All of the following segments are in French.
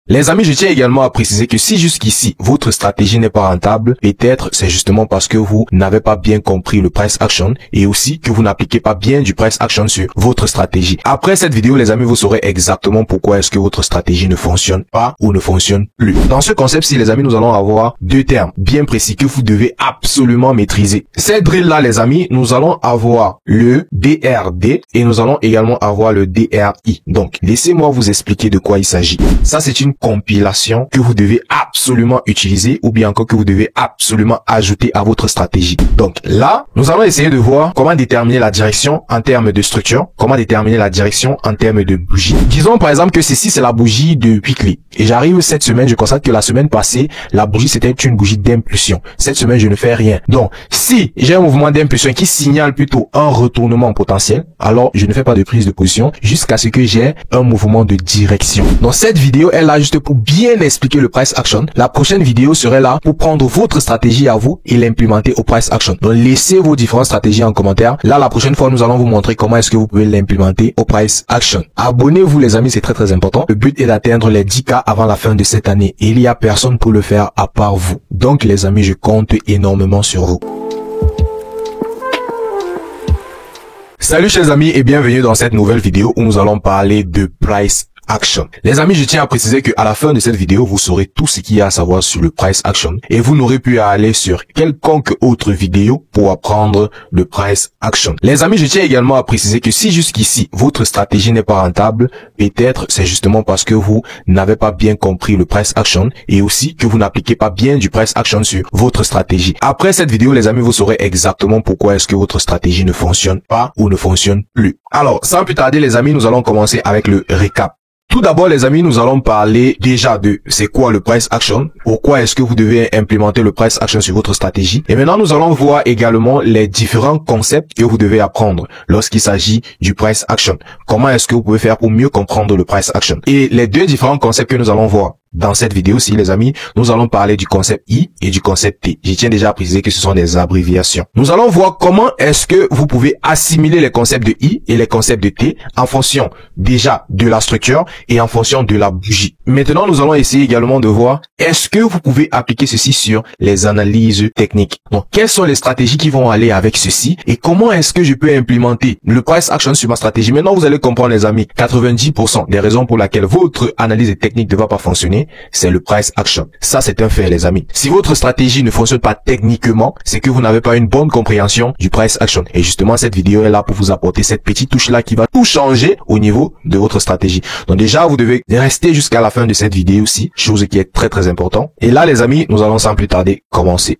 Les amis, je tiens également à préciser que si jusqu'ici, votre stratégie n'est pas rentable, peut-être c'est justement parce que vous n'avez pas bien compris le price action et aussi que vous n'appliquez pas bien du price action sur votre stratégie. Après cette vidéo, les amis, vous saurez exactement pourquoi est-ce que votre stratégie ne fonctionne pas ou ne fonctionne plus. Dans ce concept-ci, les amis, nous allons avoir deux termes bien précis que vous devez absolument maîtriser. Cette drill-là, les amis, nous allons avoir le DRD et nous allons également avoir le DRI. Donc, laissez-moi vous expliquer de quoi il s'agit. Ça, c'est une compilation que vous devez absolument utiliser ou bien encore que vous devez absolument ajouter à votre stratégie. Donc là, nous allons essayer de voir comment déterminer la direction en termes de structure, comment déterminer la direction en termes de bougie. Disons par exemple que ceci c'est la bougie de weekly et j'arrive cette semaine, je constate que la semaine passée, la bougie c'était une bougie d'impulsion. Cette semaine, je ne fais rien. Donc, si j'ai un mouvement d'impulsion qui signale plutôt un retournement potentiel, alors je ne fais pas de prise de position jusqu'à ce que j'ai un mouvement de direction. Donc cette vidéo est là juste pour bien expliquer le price action. La prochaine vidéo serait là pour prendre votre stratégie à vous et l'implémenter au price action. Donc laissez vos différentes stratégies en commentaire. Là, la prochaine fois, nous allons vous montrer comment est-ce que vous pouvez l'implémenter au price action. Abonnez-vous les amis, c'est très important. Le but est d'atteindre les 10K avant la fin de cette année. Et il n'y a personne pour le faire à part vous. Donc les amis, je compte énormément sur vous. Salut chers amis et bienvenue dans cette nouvelle vidéo où nous allons parler de price action. Les amis, je tiens à préciser que à la fin de cette vidéo, vous saurez tout ce qu'il y a à savoir sur le price action et vous n'aurez plus à aller sur quelconque autre vidéo pour apprendre le price action. Les amis, je tiens également à préciser que si jusqu'ici, votre stratégie n'est pas rentable, peut-être c'est justement parce que vous n'avez pas bien compris le price action et aussi que vous n'appliquez pas bien du price action sur votre stratégie. Après cette vidéo, les amis, vous saurez exactement pourquoi est-ce que votre stratégie ne fonctionne pas ou ne fonctionne plus. Alors, sans plus tarder, les amis, nous allons commencer avec le récap. Tout d'abord, les amis, nous allons parler déjà de c'est quoi le price action, pourquoi est-ce que vous devez implémenter le price action sur votre stratégie. Et maintenant, nous allons voir également les différents concepts que vous devez apprendre lorsqu'il s'agit du price action. Comment est-ce que vous pouvez faire pour mieux comprendre le price action. Et les deux différents concepts que nous allons voir dans cette vidéo-ci, les amis, nous allons parler du concept I et du concept T. Je tiens déjà à préciser que ce sont des abréviations. Nous allons voir comment est-ce que vous pouvez assimiler les concepts de I et les concepts de T en fonction déjà de la structure et en fonction de la bougie. Maintenant, nous allons essayer également de voir est-ce que vous pouvez appliquer ceci sur les analyses techniques. Donc, quelles sont les stratégies qui vont aller avec ceci et comment est-ce que je peux implémenter le price action sur ma stratégie. Maintenant, vous allez comprendre, les amis, 90% des raisons pour lesquelles votre analyse technique ne va pas fonctionner, c'est le price action. Ça, c'est un fait, les amis. Si votre stratégie ne fonctionne pas techniquement, c'est que vous n'avez pas une bonne compréhension du price action. Et justement, cette vidéo est là pour vous apporter cette petite touche-là qui va tout changer au niveau de votre stratégie. Donc déjà, vous devez rester jusqu'à la fin de cette vidéo aussi, chose qui est très important. Et là, les amis, nous allons sans plus tarder commencer.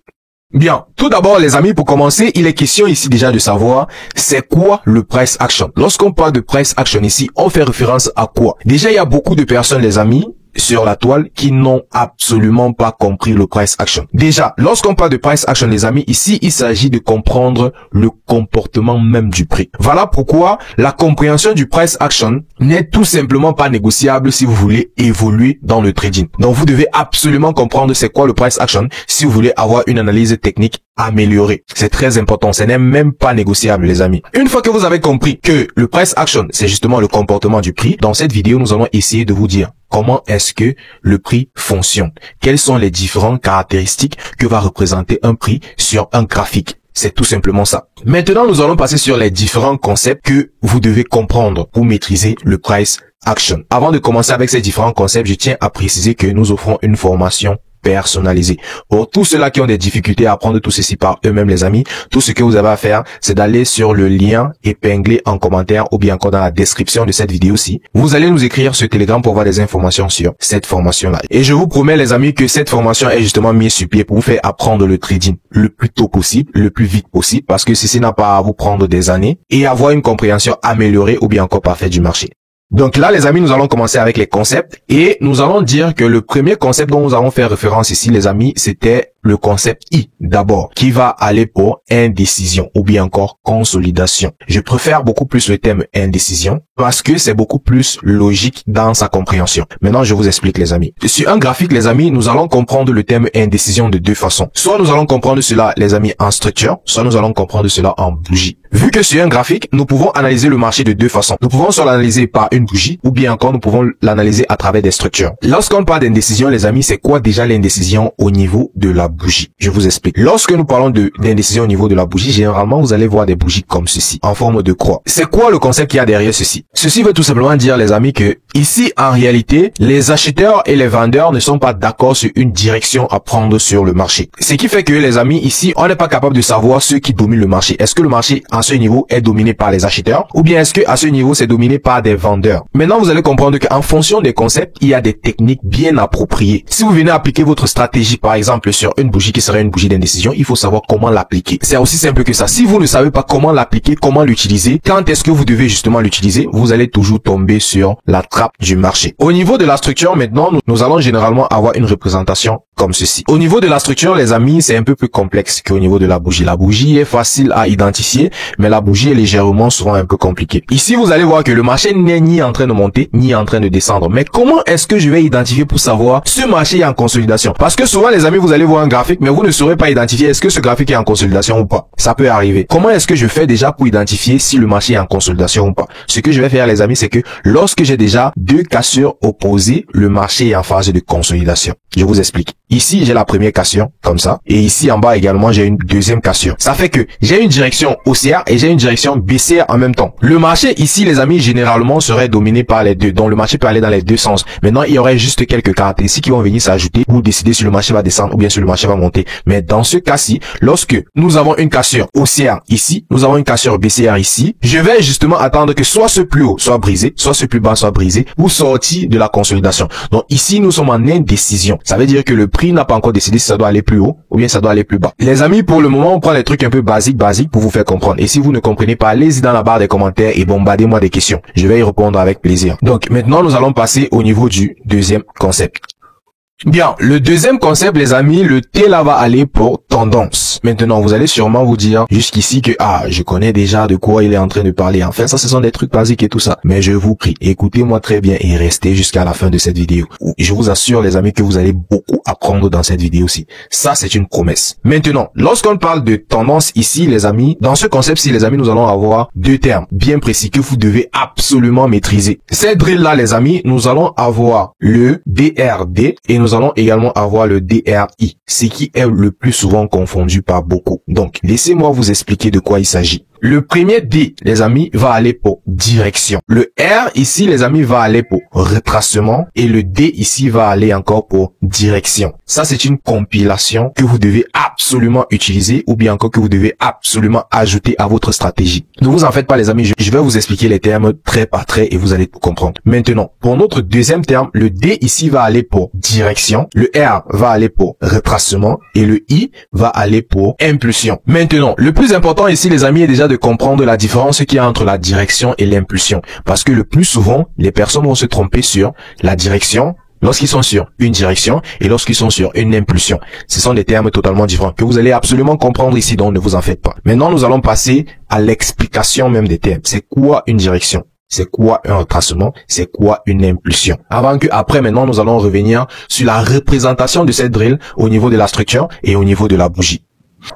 Bien, tout d'abord les amis, pour commencer, il est question ici déjà de savoir c'est quoi le price action. Lorsqu'on parle de price action ici, on fait référence à quoi? Déjà, il y a beaucoup de personnes, les amis, sur la toile qui n'ont absolument pas compris le price action. Déjà, lorsqu'on parle de price action, les amis, ici, il s'agit de comprendre le comportement même du prix. Voilà pourquoi la compréhension du price action n'est tout simplement pas négociable si vous voulez évoluer dans le trading. Donc, vous devez absolument comprendre c'est quoi le price action si vous voulez avoir une analyse technique améliorée. C'est très important. Ce n'est même pas négociable, les amis. Une fois que vous avez compris que le price action, c'est justement le comportement du prix, dans cette vidéo, nous allons essayer de vous dire comment est-ce que le prix fonctionne? Quelles sont les différentes caractéristiques que va représenter un prix sur un graphique? C'est tout simplement ça. Maintenant, nous allons passer sur les différents concepts que vous devez comprendre pour maîtriser le price action. Avant de commencer avec ces différents concepts, je tiens à préciser que nous offrons une formation personnalisé. Pour tous ceux-là qui ont des difficultés à apprendre tout ceci par eux-mêmes, les amis, tout ce que vous avez à faire, c'est d'aller sur le lien épinglé en commentaire ou bien encore dans la description de cette vidéo-ci. Vous allez nous écrire sur Telegram pour avoir des informations sur cette formation-là. Et je vous promets, les amis, que cette formation est justement mise sur pied pour vous faire apprendre le trading le plus tôt possible, le plus vite possible, parce que ceci n'a pas à vous prendre des années et avoir une compréhension améliorée ou bien encore parfaite du marché. Donc là, les amis, nous allons commencer avec les concepts et nous allons dire que le premier concept dont nous allons faire référence ici, les amis, c'était le concept I d'abord, qui va aller pour indécision ou bien encore consolidation. Je préfère beaucoup plus le terme indécision parce que c'est beaucoup plus logique dans sa compréhension. Maintenant, je vous explique les amis. Sur un graphique, les amis, nous allons comprendre le terme indécision de deux façons. Soit nous allons comprendre cela, les amis, en structure, soit nous allons comprendre cela en bougie. Vu que sur un graphique, nous pouvons analyser le marché de deux façons. Nous pouvons soit l'analyser par une bougie ou bien encore nous pouvons l'analyser à travers des structures. Lorsqu'on parle d'indécision, les amis, c'est quoi déjà l'indécision au niveau de la bougie? Je vous explique. Lorsque nous parlons d'indécision au niveau de la bougie, généralement, vous allez voir des bougies comme ceci, en forme de croix. C'est quoi le concept qu'il y a derrière ceci? Ceci veut tout simplement dire, les amis, que ici, en réalité, les acheteurs et les vendeurs ne sont pas d'accord sur une direction à prendre sur le marché. Ce qui fait que, les amis, ici, on n'est pas capable de savoir ceux qui dominent le marché. Est-ce que le marché, à ce niveau, est dominé par les acheteurs ou bien est-ce que à ce niveau, c'est dominé par des vendeurs? Maintenant, vous allez comprendre qu'en fonction des concepts, il y a des techniques bien appropriées. Si vous venez appliquer votre stratégie, par exemple, sur une bougie qui serait une bougie d'indécision, il faut savoir comment l'appliquer. C'est aussi simple que ça. Si vous ne savez pas comment l'appliquer, comment l'utiliser, quand est-ce que vous devez justement l'utiliser, vous allez toujours tomber sur la trappe du marché. Au niveau de la structure, maintenant, nous allons généralement avoir une représentation comme ceci. Au niveau de la structure, les amis, c'est un peu plus complexe qu'au niveau de la bougie. La bougie est facile à identifier, mais la bougie est légèrement souvent un peu compliquée. Ici, vous allez voir que le marché n'est ni en train de monter, ni en train de descendre. Mais comment est-ce que je vais identifier pour savoir ce marché est en consolidation? Parce que souvent, les amis, vous allez voir un graphique, mais vous ne saurez pas identifier est-ce que ce graphique est en consolidation ou pas. Ça peut arriver. Comment est-ce que je fais déjà pour identifier si le marché est en consolidation ou pas? Ce que je vais faire, les amis, c'est que lorsque j'ai déjà deux cassures opposées, le marché est en phase de consolidation. Je vous explique. Ici, j'ai la première cassure, comme ça. Et ici, en bas également, j'ai une deuxième cassure. Ça fait que j'ai une direction haussière et j'ai une direction baissière en même temps. Le marché ici, les amis, généralement serait dominé par les deux. Donc, le marché peut aller dans les deux sens. Maintenant, il y aurait juste quelques caractéristiques qui vont venir s'ajouter pour décider si le marché va descendre ou bien si le marché va monter. Mais dans ce cas-ci, lorsque nous avons une cassure haussière ici, nous avons une cassure baissière ici, je vais justement attendre que soit ce plus haut soit brisé, soit ce plus bas soit brisé pour sortir de la consolidation. Donc, ici, nous sommes en indécision. Ça veut dire que le prix n'a pas encore décidé si ça doit aller plus haut ou bien ça doit aller plus bas. Les amis, pour le moment, on prend les trucs un peu basiques pour vous faire comprendre. Et si vous ne comprenez pas, allez-y dans la barre des commentaires et bombardez-moi des questions. Je vais y répondre avec plaisir. Donc, maintenant, nous allons passer au niveau du deuxième concept. Bien, le deuxième concept, les amis, le T là va aller pour tendance. Maintenant, vous allez sûrement vous dire jusqu'ici que je connais déjà de quoi il est en train de parler. Enfin, ça, ce sont des trucs basiques et tout ça. Mais je vous prie, écoutez-moi très bien et restez jusqu'à la fin de cette vidéo. Je vous assure, les amis, que vous allez beaucoup apprendre dans cette vidéo-ci. Ça, c'est une promesse. Maintenant, lorsqu'on parle de tendance ici, les amis, dans ce concept-ci, les amis, nous allons avoir deux termes bien précis que vous devez absolument maîtriser. Cette drill-là, les amis, nous allons avoir le DRD et nous allons également avoir le DRI, ce qui est le plus souvent confondu par beaucoup. Donc, laissez-moi vous expliquer de quoi il s'agit. Le premier D, les amis, va aller pour direction. Le R ici, les amis, va aller pour retracement. Et le D ici va aller encore pour direction. Ça, c'est une compilation que vous devez absolument utiliser ou bien encore que vous devez absolument ajouter à votre stratégie. Ne vous en faites pas, les amis. Je vais vous expliquer les termes trait par trait et vous allez tout comprendre. Maintenant, pour notre deuxième terme, le D ici va aller pour direction. Le R va aller pour retracement. Et le I va aller pour impulsion. Maintenant, le plus important ici, les amis, est déjà de comprendre la différence qu'il y a entre la direction et l'impulsion. Parce que le plus souvent, les personnes vont se tromper sur la direction lorsqu'ils sont sur une direction et lorsqu'ils sont sur une impulsion. Ce sont des termes totalement différents que vous allez absolument comprendre ici, donc ne vous en faites pas. Maintenant, nous allons passer à l'explication même des termes. C'est quoi une direction? C'est quoi un retracement? C'est quoi une impulsion? Après, maintenant, nous allons revenir sur la représentation de cette drill au niveau de la structure et au niveau de la bougie.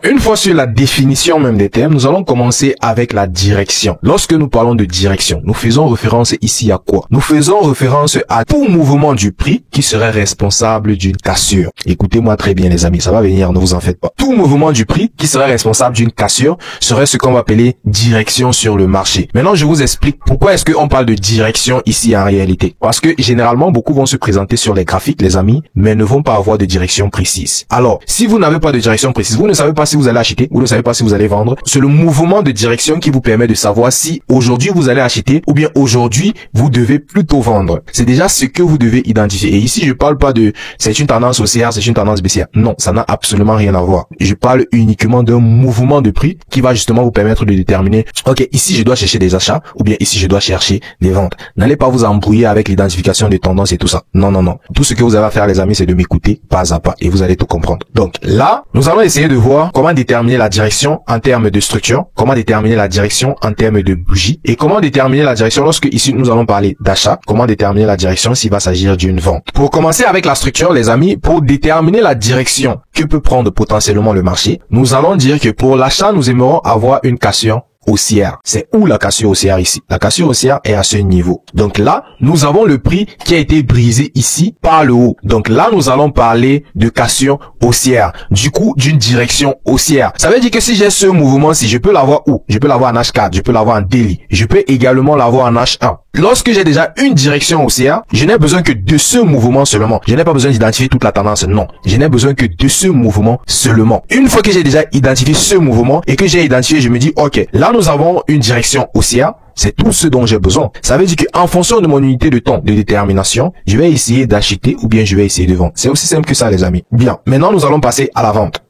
Une fois sur la définition même des termes, nous allons commencer avec la direction. Lorsque nous parlons de direction, nous faisons référence ici à quoi? Nous faisons référence à tout mouvement du prix qui serait responsable d'une cassure. Écoutez-moi très bien, les amis, ça va venir, ne vous en faites pas. Tout mouvement du prix qui serait responsable d'une cassure serait ce qu'on va appeler direction sur le marché. Maintenant, je vous explique pourquoi est-ce qu'on parle de direction ici en réalité. Parce que généralement, beaucoup vont se présenter sur les graphiques, les amis, mais ne vont pas avoir de direction précise. Alors, si vous n'avez pas de direction précise, vous ne savez pas pas si vous allez acheter, vous ne savez pas si vous allez vendre. C'est le mouvement de direction qui vous permet de savoir si aujourd'hui vous allez acheter ou bien aujourd'hui vous devez plutôt vendre. C'est déjà ce que vous devez identifier. Et ici, je parle pas de c'est une tendance haussière, c'est une tendance baissière. Non, ça n'a absolument rien à voir. Je parle uniquement d'un mouvement de prix qui va justement vous permettre de déterminer, ok, ici je dois chercher des achats ou bien ici je dois chercher des ventes. N'allez pas vous embrouiller avec l'identification des tendances et tout ça. Non, non, non. Tout ce que vous avez à faire, les amis, c'est de m'écouter pas à pas et vous allez tout comprendre. Donc là, nous allons essayer de voir comment déterminer la direction en termes de structure, comment déterminer la direction en termes de bougie et comment déterminer la direction lorsque ici nous allons parler d'achat, comment déterminer la direction s'il va s'agir d'une vente. Pour commencer avec la structure, les amis, pour déterminer la direction que peut prendre potentiellement le marché, nous allons dire que pour l'achat, nous aimerons avoir une cassure haussière. C'est où la cassure haussière ici? La cassure haussière est à ce niveau. Donc là, nous avons le prix qui a été brisé ici par le haut. Donc là, nous allons parler de cassure haussière. Du coup, d'une direction haussière. Ça veut dire que si j'ai ce mouvement-ci, je peux l'avoir où? Je peux l'avoir en H4, je peux l'avoir en daily. Je peux également l'avoir en H1. Lorsque j'ai déjà une direction haussière, je n'ai besoin que de ce mouvement seulement. Je n'ai pas besoin d'identifier toute la tendance. Non. Je n'ai besoin que de ce mouvement seulement. Une fois que j'ai déjà identifié ce mouvement et que j'ai identifié, je me dis, ok, là, nous avons une direction haussière. C'est tout ce dont j'ai besoin. Ça veut dire qu'en fonction de mon unité de temps de détermination, je vais essayer d'acheter ou bien je vais essayer de vendre. C'est aussi simple que ça, les amis. Bien. Maintenant, nous allons passer à la vente.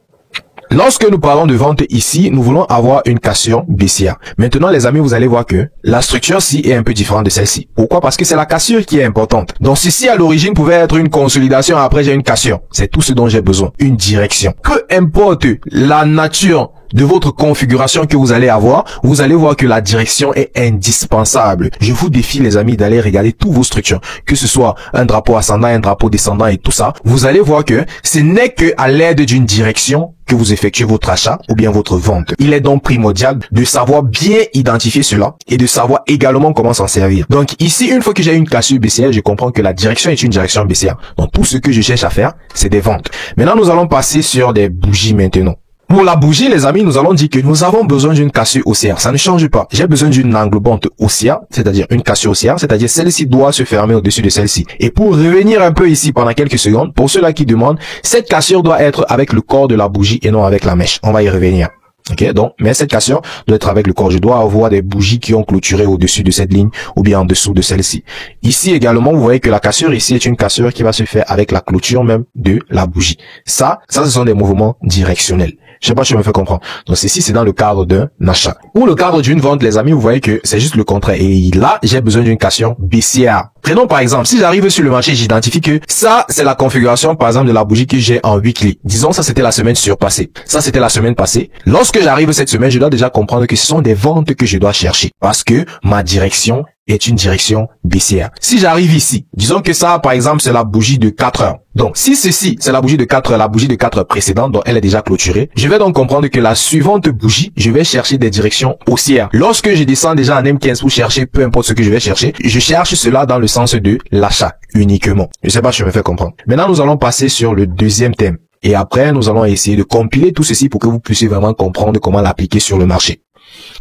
Lorsque nous parlons de vente ici, nous voulons avoir une cassure baissière. Maintenant, les amis, vous allez voir que la structure-ci est un peu différente de celle-ci. Pourquoi? Parce que c'est la cassure qui est importante. Donc, ceci, à l'origine, pouvait être une consolidation. Après, j'ai une cassure. C'est tout ce dont j'ai besoin. Une direction. Peu importe la nature de votre configuration que vous allez avoir, vous allez voir que la direction est indispensable. Je vous défie, les amis, d'aller regarder toutes vos structures, que ce soit un drapeau ascendant, un drapeau descendant et tout ça. Vous allez voir que ce n'est que à l'aide d'une direction que vous effectuez votre achat ou bien votre vente. Il est donc primordial de savoir bien identifier cela et de savoir également comment s'en servir. Donc ici, une fois que j'ai une cassure baissière, je comprends que la direction est une direction baissière. Donc tout ce que je cherche à faire, c'est des ventes. Maintenant, nous allons passer sur des bougies maintenant. Pour la bougie, les amis, nous allons dire que nous avons besoin d'une cassure haussière. Ça ne change pas. J'ai besoin d'une englobante haussière, c'est-à-dire une cassure haussière, c'est-à-dire celle-ci doit se fermer au-dessus de celle-ci. Et pour revenir un peu ici pendant quelques secondes, pour ceux-là qui demandent, cette cassure doit être avec le corps de la bougie et non avec la mèche. On va y revenir. Ok, donc, mais cette cassure doit être avec le corps. Je dois avoir des bougies qui ont clôturé au-dessus de cette ligne ou bien en dessous de celle-ci. Ici également, vous voyez que la cassure ici est une cassure qui va se faire avec la clôture même de la bougie. Ça, ce sont des mouvements directionnels. Je sais pas si je me fais comprendre. Donc ceci, c'est dans le cadre d'un achat. Pour le cadre d'une vente, les amis, vous voyez que c'est juste le contraire. Et là, j'ai besoin d'une cassure baissière. Prenons par exemple, si j'arrive sur le marché, j'identifie que ça, c'est la configuration, par exemple, de la bougie que j'ai en weekly. Disons, ça, c'était la semaine surpassée. Ça, c'était la semaine passée. Lorsque j'arrive cette semaine, je dois déjà comprendre que ce sont des ventes que je dois chercher. Parce que ma direction est une direction baissière. Si j'arrive ici, disons que ça, par exemple, c'est la bougie de 4 heures. Donc, si ceci, c'est la bougie de 4 heures, la bougie de 4 heures précédente, donc elle est déjà clôturée, je vais donc comprendre que la suivante bougie, je vais chercher des directions haussières. Lorsque je descends déjà en M15 pour chercher, peu importe ce que je vais chercher, je cherche cela dans le sens de l'achat uniquement. Je sais pas si je me fais comprendre. Maintenant, nous allons passer sur le deuxième thème. Et après, nous allons essayer de compiler tout ceci pour que vous puissiez vraiment comprendre comment l'appliquer sur le marché.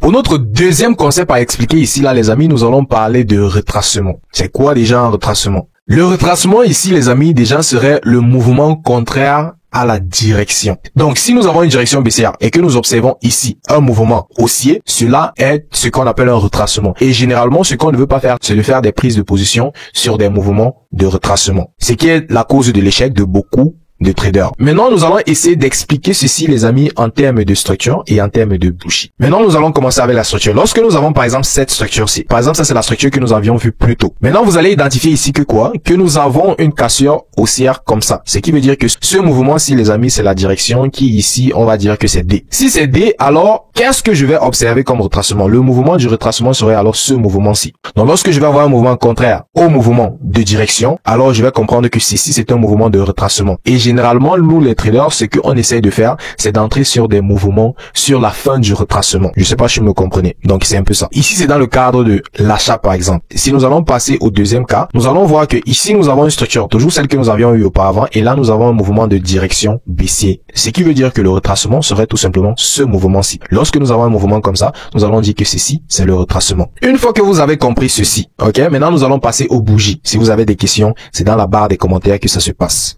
Pour notre deuxième concept à expliquer ici, là, les amis, nous allons parler de retracement. C'est quoi déjà un retracement? Le retracement ici, les amis, déjà serait le mouvement contraire à la direction. Donc, si nous avons une direction baissière et que nous observons ici un mouvement haussier, cela est ce qu'on appelle un retracement. Et généralement, ce qu'on ne veut pas faire, c'est de faire des prises de position sur des mouvements de retracement. Ce qui est la cause de l'échec de beaucoup de traders. Maintenant, nous allons essayer d'expliquer ceci, les amis, en termes de structure et en termes de bougie. Maintenant, nous allons commencer avec la structure. Lorsque nous avons, par exemple, cette structure-ci, par exemple, ça, c'est la structure que nous avions vue plus tôt. Maintenant, vous allez identifier ici que quoi? Que nous avons une cassure haussière comme ça. Ce qui veut dire que ce mouvement-ci, les amis, c'est la direction qui, ici, on va dire que c'est D. Si c'est D, alors, qu'est-ce que je vais observer comme retracement? Le mouvement du retracement serait alors ce mouvement-ci. Donc, lorsque je vais avoir un mouvement contraire au mouvement de direction, alors je vais comprendre que ceci, c'est un mouvement de retracement. Et généralement, nous, les traders, ce qu'on essaye de faire, c'est d'entrer sur des mouvements sur la fin du retracement. Je sais pas si vous me comprenez. Donc, c'est un peu ça. Ici, c'est dans le cadre de l'achat, par exemple. Si nous allons passer au deuxième cas, nous allons voir que ici, nous avons une structure, toujours celle que nous avions eue auparavant, et là, nous avons un mouvement de direction baissier. Ce qui veut dire que le retracement serait tout simplement ce mouvement-ci. Lorsque nous avons un mouvement comme ça, nous allons dire que ceci, c'est le retracement. Une fois que vous avez compris ceci, ok, maintenant, nous allons passer aux bougies. Si vous avez des questions, c'est dans la barre des commentaires que ça se passe.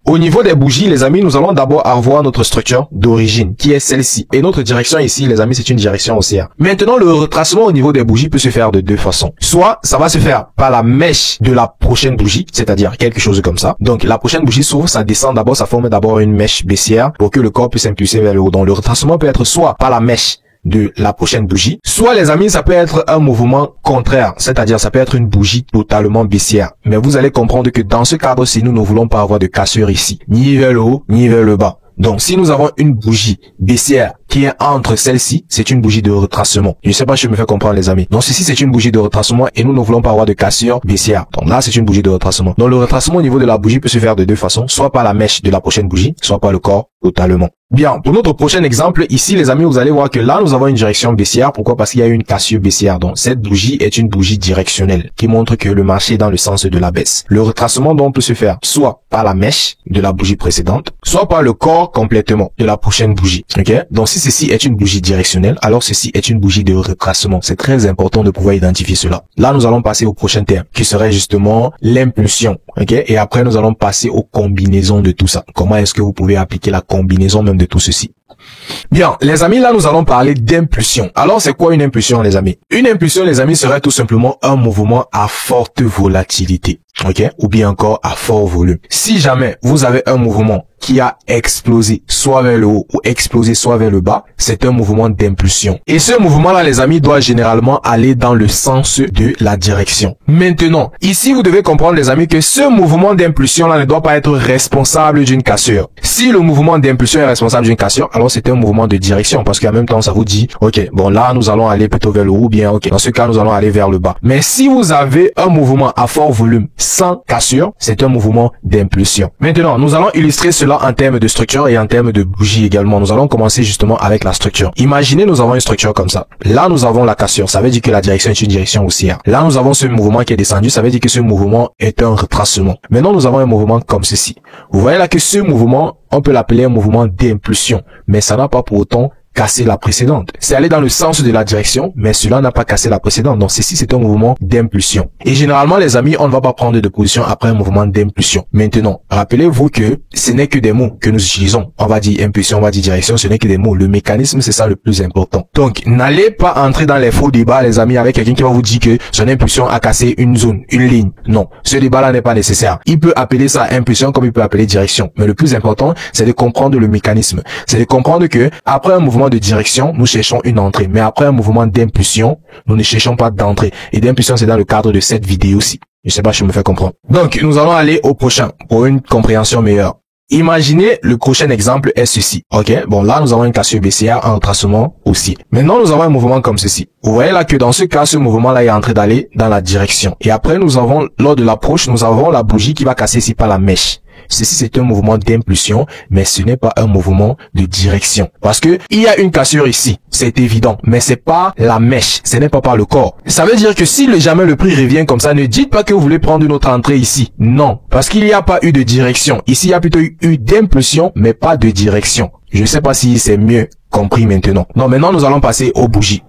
Au niveau des bougies, les amis, nous allons d'abord avoir notre structure d'origine, qui est celle-ci. Et notre direction ici, les amis, c'est une direction haussière. Maintenant, le retracement au niveau des bougies peut se faire de deux façons. Soit, ça va se faire par la mèche de la prochaine bougie, c'est-à-dire quelque chose comme ça. Donc, la prochaine bougie s'ouvre, ça descend d'abord, ça forme d'abord une mèche baissière pour que le corps puisse impulser vers le haut. Donc, le retracement peut être soit par la mèche de la prochaine bougie, soit les amis, ça peut être un mouvement contraire, c'est-à-dire ça peut être une bougie totalement baissière. Mais vous allez comprendre que dans ce cadre-ci, nous ne voulons pas avoir de cassure ici, ni vers le haut, ni vers le bas. Donc, si nous avons une bougie baissière qui est entre celle-ci, c'est une bougie de retracement. Je ne sais pas si je me fais comprendre, les amis. Donc, ceci, c'est une bougie de retracement et nous ne voulons pas avoir de cassure baissière. Donc là, c'est une bougie de retracement. Donc, le retracement au niveau de la bougie peut se faire de deux façons, soit par la mèche de la prochaine bougie, soit par le corps totalement. Bien, pour notre prochain exemple, ici, les amis, vous allez voir que là, nous avons une direction baissière. Pourquoi? Parce qu'il y a une cassure baissière. Donc, cette bougie est une bougie directionnelle qui montre que le marché est dans le sens de la baisse. Le retracement, donc, peut se faire soit par la mèche de la bougie précédente, soit par le corps complètement de la prochaine bougie. Ok? Donc, si ceci est une bougie directionnelle, alors ceci est une bougie de retracement. C'est très important de pouvoir identifier cela. Là, nous allons passer au prochain terme, qui serait justement l'impulsion. Ok? Et après, nous allons passer aux combinaisons de tout ça. Comment est-ce que vous pouvez appliquer la combinaison même de tout ceci? Bien, les amis, là, nous allons parler d'impulsion. Alors, c'est quoi une impulsion, les amis? Une impulsion, les amis, serait tout simplement un mouvement à forte volatilité. Ok? Ou bien encore à fort volume. Si jamais vous avez un mouvement qui a explosé soit vers le haut ou explosé soit vers le bas, c'est un mouvement d'impulsion. Et ce mouvement-là, les amis, doit généralement aller dans le sens de la direction. Maintenant, ici, vous devez comprendre, les amis, que ce mouvement d'impulsion-là ne doit pas être responsable d'une cassure. Si le mouvement d'impulsion est responsable d'une cassure, alors c'est un mouvement de direction, parce qu'en même temps, ça vous dit, ok, bon, là, nous allons aller plutôt vers le haut, ou bien, ok, dans ce cas, nous allons aller vers le bas. Mais si vous avez un mouvement à fort volume sans cassure, c'est un mouvement d'impulsion. Maintenant, nous allons illustrer cela en termes de structure et en termes de bougie également. Nous allons commencer justement avec la structure. Imaginez, nous avons une structure comme ça. Là, nous avons la cassure. Ça veut dire que la direction est une direction haussière. Là, nous avons ce mouvement qui est descendu. Ça veut dire que ce mouvement est un retracement. Maintenant, nous avons un mouvement comme ceci. Vous voyez là que ce mouvement, on peut l'appeler un mouvement d'impulsion. Mais ça n'a pas pour autant casser la précédente. C'est aller dans le sens de la direction, mais cela n'a pas cassé la précédente. Donc ceci, c'est un mouvement d'impulsion. Et généralement, les amis, on ne va pas prendre de position après un mouvement d'impulsion. Maintenant, rappelez-vous que ce n'est que des mots que nous utilisons. On va dire impulsion, on va dire direction, ce n'est que des mots. Le mécanisme, c'est ça le plus important. Donc, n'allez pas entrer dans les faux débats, les amis, avec quelqu'un qui va vous dire que son impulsion a cassé une zone, une ligne. Non, ce débat-là n'est pas nécessaire. Il peut appeler ça impulsion comme il peut appeler direction. Mais le plus important, c'est de comprendre le mécanisme. C'est de comprendre que après un mouvement de direction, nous cherchons une entrée. Mais après un mouvement d'impulsion, nous ne cherchons pas d'entrée. Et d'impulsion, c'est dans le cadre de cette vidéo-ci. Je sais pas si je me fais comprendre. Donc, nous allons aller au prochain pour une compréhension meilleure. Imaginez, le prochain exemple est ceci. Ok, bon là, nous avons une cassure baissière, un retracement aussi. Maintenant, nous avons un mouvement comme ceci. Vous voyez là que dans ce cas, ce mouvement-là est en train d'aller dans la direction. Et après, nous avons, lors de l'approche, nous avons la bougie qui va casser ici par la mèche. Ceci, c'est un mouvement d'impulsion, mais ce n'est pas un mouvement de direction. Parce que il y a une cassure ici, c'est évident, mais c'est pas la mèche, ce n'est pas par le corps. Ça veut dire que si jamais le prix revient comme ça, ne dites pas que vous voulez prendre une autre entrée ici. Non, parce qu'il n'y a pas eu de direction. Ici, il y a plutôt eu d'impulsion, mais pas de direction. Je ne sais pas si c'est mieux compris maintenant. Non, maintenant, nous allons passer aux bougies.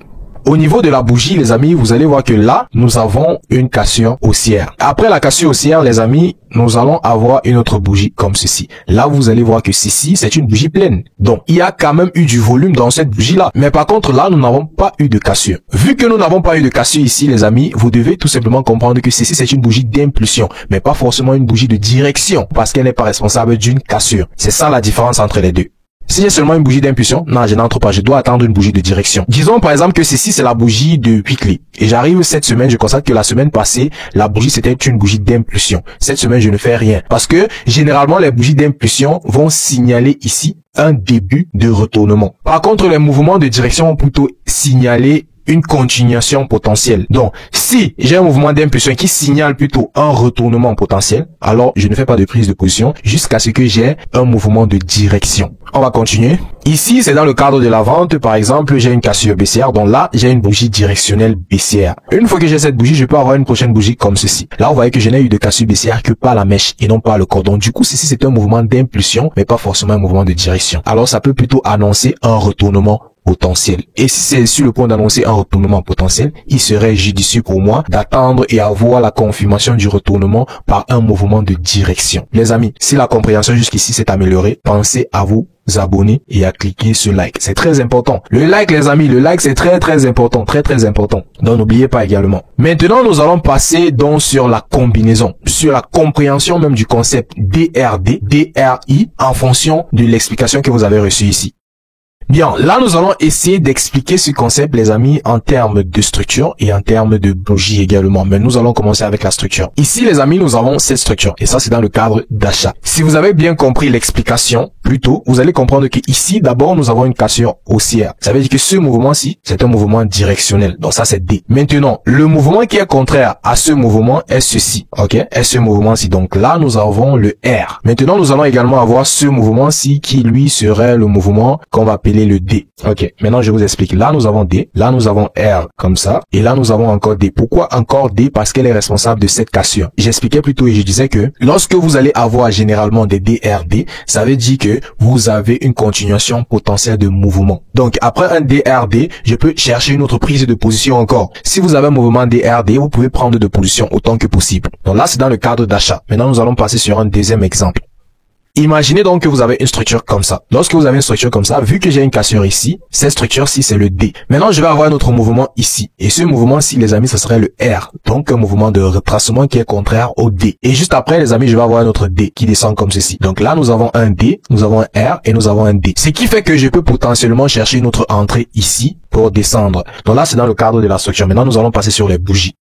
Au niveau de la bougie, les amis, vous allez voir que là, nous avons une cassure haussière. Après la cassure haussière, les amis, nous allons avoir une autre bougie comme ceci. Là, vous allez voir que ceci, c'est une bougie pleine. Donc, il y a quand même eu du volume dans cette bougie-là. Mais par contre, là, nous n'avons pas eu de cassure. Vu que nous n'avons pas eu de cassure ici, les amis, vous devez tout simplement comprendre que ceci, c'est une bougie d'impulsion, mais pas forcément une bougie de direction, parce qu'elle n'est pas responsable d'une cassure. C'est ça la différence entre les deux. Si j'ai seulement une bougie d'impulsion, non, je n'entre pas, je dois attendre une bougie de direction. Disons par exemple que ceci, c'est la bougie de weekly. Et j'arrive cette semaine, je constate que la semaine passée, la bougie, c'était une bougie d'impulsion. Cette semaine, je ne fais rien. Parce que, généralement, les bougies d'impulsion vont signaler ici un début de retournement. Par contre, les mouvements de direction vont plutôt signaler une continuation potentielle. Donc, si j'ai un mouvement d'impulsion qui signale plutôt un retournement potentiel, alors je ne fais pas de prise de position jusqu'à ce que j'ai un mouvement de direction. On va continuer. Ici, c'est dans le cadre de la vente. Par exemple, j'ai une cassure baissière. Donc là, j'ai une bougie directionnelle baissière. Une fois que j'ai cette bougie, je peux avoir une prochaine bougie comme ceci. Là, vous voyez que je n'ai eu de cassure baissière que par la mèche et non par le cordon. Du coup, ceci, c'est un mouvement d'impulsion, mais pas forcément un mouvement de direction. Alors, ça peut plutôt annoncer un retournement potentiel. Et si c'est sur le point d'annoncer un retournement potentiel, il serait judicieux pour moi d'attendre et avoir la confirmation du retournement par un mouvement de direction. Les amis, si la compréhension jusqu'ici s'est améliorée, pensez à vous abonner et à cliquer sur like. C'est très important. Le like, les amis, le like, c'est très important. Très important. Donc, n'oubliez pas également. Maintenant, nous allons passer donc sur la combinaison, sur la compréhension même du concept DRD, DRI en fonction de l'explication que vous avez reçue ici. Bien, là, nous allons essayer d'expliquer ce concept, les amis, en termes de structure et en termes de bougie également. Mais nous allons commencer avec la structure. Ici, les amis, nous avons cette structure. Et ça, c'est dans le cadre d'achat. Si vous avez bien compris l'explication, plutôt, vous allez comprendre que ici, d'abord, nous avons une cassure haussière. Ça veut dire que ce mouvement-ci, c'est un mouvement directionnel. Donc ça, c'est D. Maintenant, le mouvement qui est contraire à ce mouvement est ceci. OK? Est ce mouvement-ci. Donc là, nous avons le R. Maintenant, nous allons également avoir ce mouvement-ci qui, lui, serait le mouvement qu'on va appeler le D. Ok, maintenant je vous explique. Là nous avons D, là nous avons R comme ça, et là nous avons encore D. Pourquoi encore D? Parce qu'elle est responsable de cette cassure. J'expliquais plus tôt et je disais que lorsque vous allez avoir généralement des DRD, ça veut dire que vous avez une continuation potentielle de mouvement. Donc après un DRD, je peux chercher une autre prise de position encore. Si vous avez un mouvement DRD, vous pouvez prendre de position autant que possible. Donc là c'est dans le cadre d'achat. Maintenant nous allons passer sur un deuxième exemple. Imaginez donc que vous avez une structure comme ça. Lorsque vous avez une structure comme ça, vu que j'ai une cassure ici, cette structure-ci, c'est le D. Maintenant, je vais avoir un autre mouvement ici. Et ce mouvement-ci, les amis, ce serait le R. Donc, un mouvement de retracement qui est contraire au D. Et juste après, les amis, je vais avoir un autre D qui descend comme ceci. Donc là, nous avons un D, nous avons un R et nous avons un D. Ce qui fait que je peux potentiellement chercher une autre entrée ici pour descendre. Donc là, c'est dans le cadre de la structure. Maintenant, nous allons passer sur les bougies.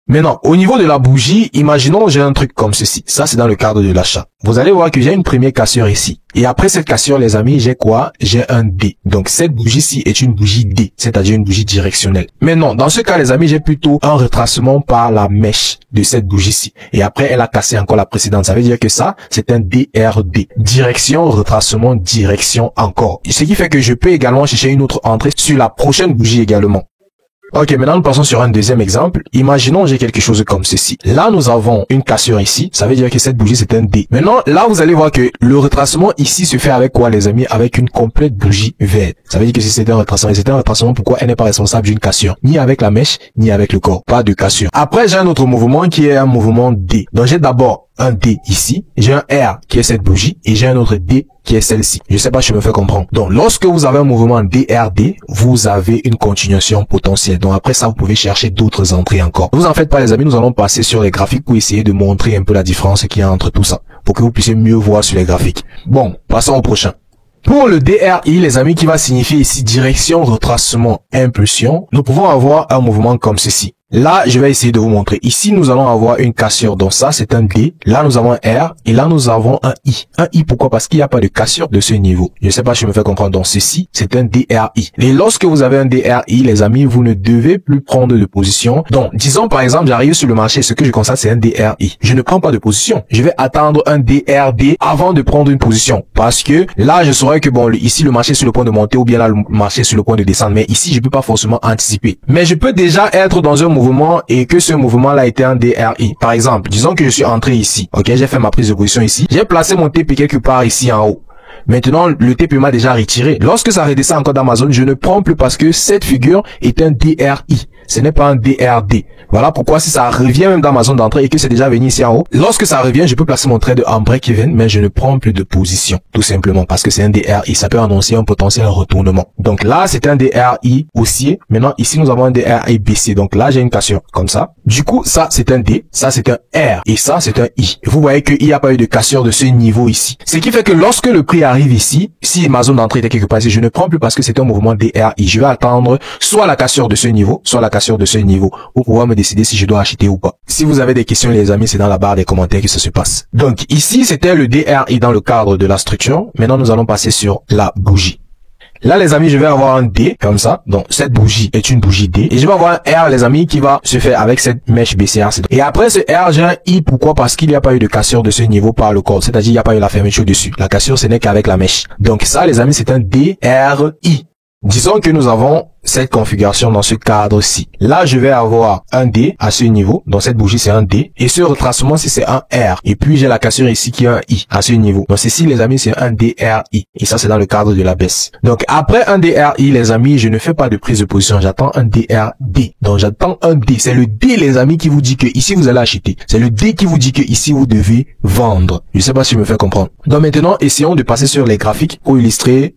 Maintenant, au niveau de la bougie, imaginons j'ai un truc comme ceci. Ça, c'est dans le cadre de l'achat. Vous allez voir que j'ai une première cassure ici. Et après cette cassure, les amis, j'ai quoi? J'ai un D. Donc, cette bougie-ci est une bougie D, c'est-à-dire une bougie directionnelle. Maintenant, dans ce cas, les amis, j'ai plutôt un retracement par la mèche de cette bougie-ci. Et après, elle a cassé encore la précédente. Ça veut dire que ça, c'est un DRD. Direction, retracement, direction encore. Ce qui fait que je peux également chercher une autre entrée sur la prochaine bougie également. Ok, maintenant nous passons sur un deuxième exemple. Imaginons j'ai quelque chose comme ceci. Là, nous avons une cassure ici. Ça veut dire que cette bougie, c'est un D. Maintenant, là, vous allez voir que le retracement ici se fait avec quoi, les amis? Avec une complète bougie verte. Ça veut dire que si c'est un retracement, pourquoi elle n'est pas responsable d'une cassure? Ni avec la mèche, ni avec le corps. Pas de cassure. Après, j'ai un autre mouvement qui est un mouvement D. Donc, j'ai d'abord un D ici, j'ai un R qui est cette bougie et j'ai un autre D qui est celle-ci. Je sais pas si je me fais comprendre. Donc, lorsque vous avez un mouvement DRD, vous avez une continuation potentielle. Donc, après ça, vous pouvez chercher d'autres entrées encore. Vous en faites pas, les amis, nous allons passer sur les graphiques pour essayer de montrer un peu la différence qu'il y a entre tout ça, pour que vous puissiez mieux voir sur les graphiques. Bon, passons au prochain. Pour le DRI, les amis, qui va signifier ici direction, retracement, impulsion, nous pouvons avoir un mouvement comme ceci. Là, je vais essayer de vous montrer. Ici, nous allons avoir une cassure. Donc ça, c'est un D. Là, nous avons un R. Et là, nous avons un I. Un I, pourquoi? Parce qu'il n'y a pas de cassure de ce niveau. Je ne sais pas si je me fais comprendre. Donc ceci, c'est un DRI. Et lorsque vous avez un DRI, les amis, vous ne devez plus prendre de position. Donc, disons par exemple, j'arrive sur le marché. Ce que je constate, c'est un DRI. Je ne prends pas de position. Je vais attendre un DRD avant de prendre une position. Parce que là, je saurais que bon, ici, le marché est sur le point de monter ou bien là, le marché est sur le point de descendre. Mais ici, je peux pas forcément anticiper. Mais je peux déjà être dans un mouvement et que ce mouvement-là était un DRI. Par exemple, disons que je suis entré ici. Ok, j'ai fait ma prise de position ici. J'ai placé mon TP quelque part ici en haut. Maintenant, le TP m'a déjà retiré. Lorsque ça redescend encore dans ma zone, je ne prends plus parce que cette figure est un DRI. Ce n'est pas un DRD. Voilà pourquoi si ça revient même dans ma zone d'entrée et que c'est déjà venu ici en haut, lorsque ça revient, je peux placer mon trade en break-even, mais je ne prends plus de position. Tout simplement parce que c'est un DRI. Ça peut annoncer un potentiel retournement. Donc là, c'est un DRI haussier. Maintenant, ici, nous avons un DRI baissier. Donc là, j'ai une cassure comme ça. Du coup, ça, c'est un D. Ça, c'est un R. Et ça, c'est un I. Et vous voyez qu'il n'y a pas eu de cassure de ce niveau ici. Ce qui fait que lorsque le prix arrive ici, si ma zone d'entrée était quelque part ici, je ne prends plus parce que c'est un mouvement DRI. Je vais attendre soit la cassure de ce niveau, soit la cassure de ce niveau pour pouvoir me décider si je dois acheter ou pas. Si vous avez des questions, les amis, c'est dans la barre des commentaires que ça se passe. Donc ici, c'était le DRI dans le cadre de la structure. Maintenant, nous allons passer sur la bougie. Là, les amis, je vais avoir un D, comme ça. Donc, cette bougie est une bougie D. Et je vais avoir un R, les amis, qui va se faire avec cette mèche baissière. Et après ce R, j'ai un I. Pourquoi? Parce qu'il n'y a pas eu de cassure de ce niveau par le corps. C'est-à-dire, il n'y a pas eu la fermeture dessus. La cassure, ce n'est qu'avec la mèche. Donc, ça, les amis, c'est un DRI. Disons que nous avons cette configuration dans ce cadre-ci. Là, je vais avoir un D à ce niveau. Dans cette bougie, c'est un D. Et ce retracement-ci, c'est un R. Et puis, j'ai la cassure ici qui est un I à ce niveau. Donc, ceci, les amis, c'est un DRI. Et ça, c'est dans le cadre de la baisse. Donc, après un DRI, les amis, je ne fais pas de prise de position. J'attends un DRD. Donc, j'attends un D. C'est le D, les amis, qui vous dit que ici, vous allez acheter. C'est le D qui vous dit que ici, vous devez vendre. Je ne sais pas si je me fais comprendre. Donc, maintenant, essayons de passer sur les graphiques pour illustrer.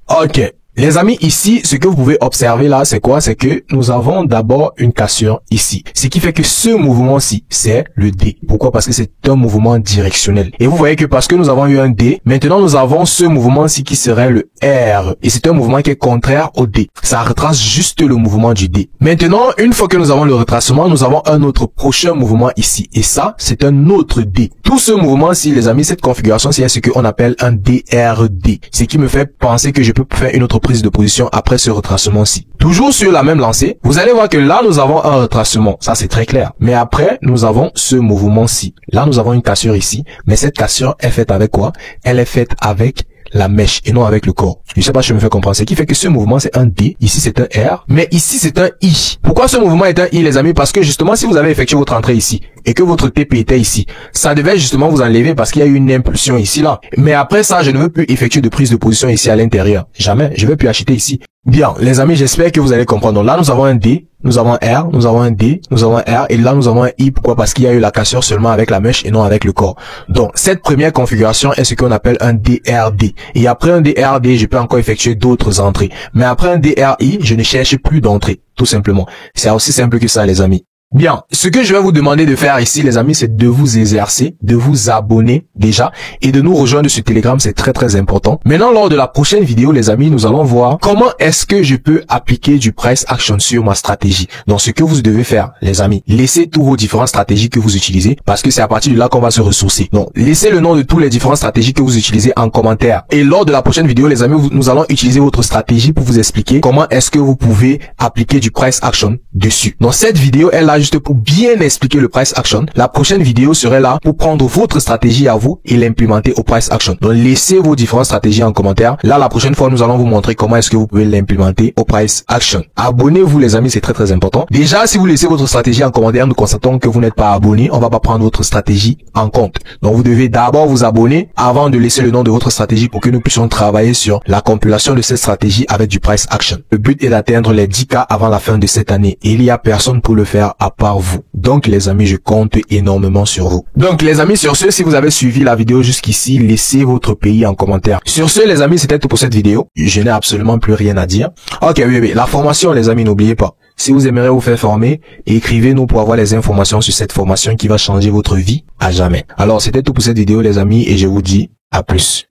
OK. Les amis, ici, ce que vous pouvez observer là, c'est quoi? C'est que nous avons d'abord une cassure ici. Ce qui fait que ce mouvement-ci, c'est le D. Pourquoi? Parce que c'est un mouvement directionnel. Et vous voyez que parce que nous avons eu un D, maintenant nous avons ce mouvement-ci qui serait le R. Et c'est un mouvement qui est contraire au D. Ça retrace juste le mouvement du D. Maintenant, une fois que nous avons le retracement, nous avons un autre prochain mouvement ici. Et ça, c'est un autre D. Tout ce mouvement-ci, les amis, cette configuration-ci est ce qu'on appelle un DRD. Ce qui me fait penser que je peux faire une autre prise de position après ce retracement-ci. Toujours sur la même lancée, vous allez voir que là, nous avons un retracement. Ça, c'est très clair. Mais après, nous avons ce mouvement-ci. Là, nous avons une cassure ici. Mais cette cassure est faite avec quoi? Elle est faite avec la mèche et non avec le corps. Je sais pas si je me fais comprendre. Ce qui fait que ce mouvement, c'est un D. Ici, c'est un R. Mais ici, c'est un I. Pourquoi ce mouvement est un I, les amis? Parce que justement, si vous avez effectué votre entrée ici et que votre TP était ici, ça devait justement vous enlever parce qu'il y a eu une impulsion ici, là. Mais après ça, je ne veux plus effectuer de prise de position ici à l'intérieur. Jamais. Je ne vais plus acheter ici. Bien, les amis, j'espère que vous allez comprendre. Donc là, nous avons un D, nous avons un R, nous avons un D, nous avons un R, et là, nous avons un I. Pourquoi? Parce qu'il y a eu la cassure seulement avec la mèche et non avec le corps. Donc, cette première configuration est ce qu'on appelle un DRD. Et après un DRD, je peux encore effectuer d'autres entrées. Mais après un DRI, je ne cherche plus d'entrée, tout simplement. C'est aussi simple que ça, les amis. Bien, ce que je vais vous demander de faire ici, les amis, c'est de vous exercer, de vous abonner déjà et de nous rejoindre sur Telegram, c'est très très important. Maintenant, lors de la prochaine vidéo, les amis, nous allons voir comment est-ce que je peux appliquer du price action sur ma stratégie. Donc, ce que vous devez faire, les amis, laissez tous vos différentes stratégies que vous utilisez parce que c'est à partir de là qu'on va se ressourcer. Donc, laissez le nom de tous les différentes stratégies que vous utilisez en commentaire. Et lors de la prochaine vidéo, les amis, nous allons utiliser votre stratégie pour vous expliquer comment est-ce que vous pouvez appliquer du price action dessus. Donc, cette vidéo est là juste pour bien expliquer le price action. La prochaine vidéo serait là pour prendre votre stratégie à vous et l'implémenter au price action. Donc, laissez vos différentes stratégies en commentaire. Là, la prochaine fois, nous allons vous montrer comment est-ce que vous pouvez l'implémenter au price action. Abonnez-vous, les amis, c'est très très important. Déjà, si vous laissez votre stratégie en commentaire, nous constatons que vous n'êtes pas abonné. On va pas prendre votre stratégie en compte. Donc, vous devez d'abord vous abonner avant de laisser le nom de votre stratégie pour que nous puissions travailler sur la compilation de cette stratégie avec du price action. Le but est d'atteindre les 10K avant la fin de cette année. Et il y a personne pour le faire à part vous. Donc les amis, je compte énormément sur vous. Donc les amis, sur ce, si vous avez suivi la vidéo jusqu'ici, laissez votre pays en commentaire. Sur ce, les amis, c'était tout pour cette vidéo. Je n'ai absolument plus rien à dire. Ok, oui, la formation, les amis, n'oubliez pas. Si vous aimeriez vous faire former, écrivez-nous pour avoir les informations sur cette formation qui va changer votre vie à jamais. Alors, c'était tout pour cette vidéo, les amis, et je vous dis à plus.